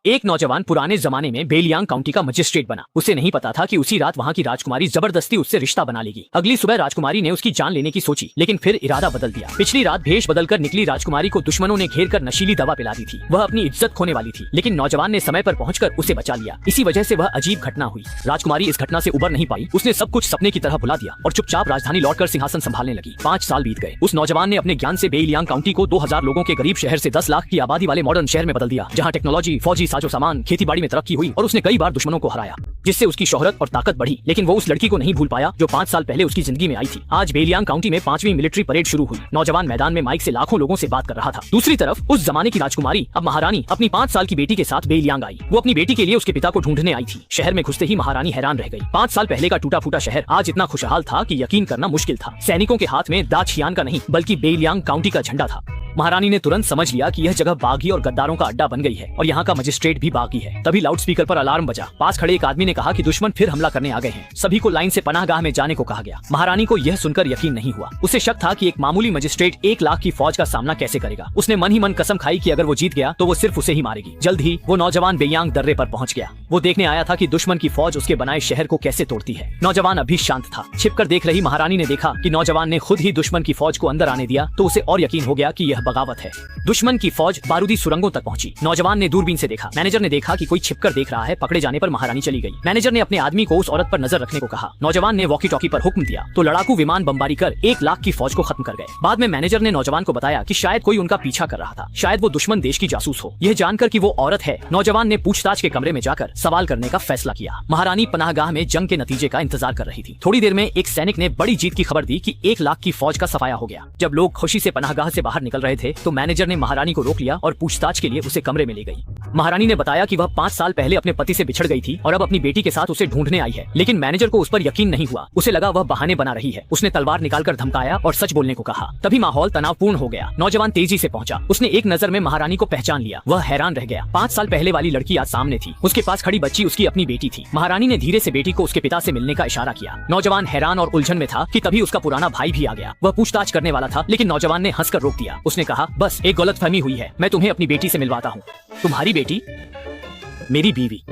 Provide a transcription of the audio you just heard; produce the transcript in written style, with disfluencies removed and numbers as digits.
एक नौजवान पुराने जमाने में बेलियांग काउंटी का मजिस्ट्रेट बना। उसे नहीं पता था कि उसी रात वहाँ की राजकुमारी जबरदस्ती उससे रिश्ता बना लेगी। अगली सुबह राजकुमारी ने उसकी जान लेने की सोची, लेकिन फिर इरादा बदल दिया। पिछली रात भेष बदलकर निकली राजकुमारी को दुश्मनों ने घेर कर नशीली दवा पिला दी थी। वह अपनी इज्जत खोने वाली थी, लेकिन नौजवान ने समय पर पहुंचकर उसे बचा लिया। इसी वजह से वह अजीब घटना हुई। राजकुमारी इस घटना से उबर नहीं पाई। उसने सब कुछ सपने की तरह भुला दिया और चुपचाप राजधानी लौटकर सिंहासन संभालने लगी। 5 साल बीत गए। उस नौजवान ने अपने ज्ञान से बेलियांग काउंटी को 2000 लोगों के गरीब शहर से 10 लाख की आबादी वाले मॉडर्न शहर में बदल दिया, जहाँ टेक्नोलॉजी, फौजी साजो सामान, खेती में तरक्की हुई और उसने कई बार दुश्मनों को हराया, जिससे उसकी शोहरत और ताकत बढ़ी। लेकिन वो उस लड़की को नहीं भूल पाया जो 5 साल पहले उसकी जिंदगी में आई थी। आज बेलियांग काउंटी में 5वीं मिलिट्री परेड शुरू हुई। नौजवान मैदान में माइक से लाखों लोगों से बात कर रहा था। दूसरी तरफ उस जमाने की राजकुमारी, अब महारानी, अपनी 5 साल की बेटी के साथ बेलियांग आई। वो अपनी बेटी के लिए उसके पिता को ढूंढने आई थी। शहर में घुसते ही महारानी हैरान रह गई। 5 साल पहले का टूटा फूटा शहर आज इतना खुशहाल था कि यकीन करना मुश्किल था। सैनिकों के हाथ में दाछियान का नहीं बल्कि बेलियांग काउंटी का झंडा था। महारानी ने तुरंत समझ लिया कि यह जगह बागी और गद्दारों का अड्डा बन गई है और यहाँ का मजिस्ट्रेट भी बागी है। तभी लाउडस्पीकर पर अलार्म बजा। पास खड़े एक आदमी ने कहा कि दुश्मन फिर हमला करने आ गए हैं। सभी को लाइन से पनाहगाह में जाने को कहा गया। महारानी को यह सुनकर यकीन नहीं हुआ। उसे शक था कि एक मामूली मजिस्ट्रेट 1 लाख की फौज का सामना कैसे करेगा। उसने मन ही मन कसम खाई कि अगर वो जीत गया तो वो सिर्फ उसे ही मारेगी। जल्द ही वो नौजवान बेलियांग दर्रे पर पहुंच गया। वो देखने आया था कि दुश्मन की फौज उसके बनाए शहर को कैसे तोड़ती है। नौजवान अभी शांत था। छिपकर देख रही महारानी ने देखा कि नौजवान ने खुद ही दुश्मन की फौज को अंदर आने दिया, तो उसे और यकीन हो गया कि यह बगावत है। दुश्मन की फौज बारूदी सुरंगों तक पहुंची। नौजवान ने दूरबीन से देखा। मैनेजर ने देखा कि कोई छिपकर देख रहा है। पकड़े जाने पर महारानी चली गई। मैनेजर ने अपने आदमी को उस औरत पर नजर रखने को कहा। नौजवान ने वॉकी टॉकी पर हुक्म दिया तो लड़ाकू विमान बमबारी कर 1 लाख की फौज को खत्म कर गए। बाद में मैनेजर ने नौजवान को बताया कि शायद कोई उनका पीछा कर रहा था। शायद वो दुश्मन देश की जासूस हो। यह जानकर कि वो औरत है, नौजवान ने पूछताछ के कमरे में जाकर सवाल करने का फैसला किया। महारानी पनाहगाह में जंग के नतीजे का इंतजार कर रही थी। थोड़ी देर में एक सैनिक ने बड़ी जीत की खबर दी कि 1 लाख की फौज का सफाया हो गया। जब लोग खुशी से पनाहगाह से बाहर निकल रहे थे तो मैनेजर ने महारानी को रोक लिया और पूछताछ के लिए उसे कमरे में ले गई। महारानी ने बताया कि वह 5 साल पहले अपने पति से बिछड़ गई थी और अब अपनी बेटी के साथ उसे ढूंढने आई है। लेकिन मैनेजर को उस पर यकीन नहीं हुआ। उसे लगा वह बहाने बना रही है। उसने तलवार निकालकर धमकाया और सच बोलने को कहा। तभी माहौल तनावपूर्ण हो गया। नौजवान तेजी से पहुंचा। उसने एक नजर में महारानी को पहचान लिया। वह हैरान रह गया। 5 साल पहले वाली लड़की आज सामने थी। उसके पास खड़ी बच्ची उसकी अपनी बेटी थी। महारानी ने धीरे से बेटी को उसके पिता से मिलने का इशारा किया। नौजवान हैरान और उलझन में था कि तभी उसका पुराना भाई भी आ गया। वह पूछताछ करने वाला था, लेकिन नौजवान ने हंसकर रोक दिया। उसने कहा, बस एक गलतफहमी हुई है। मैं तुम्हें अपनी बेटी से मिलवाता हूँ। तुम्हारी बेटी? मेरी बीवी।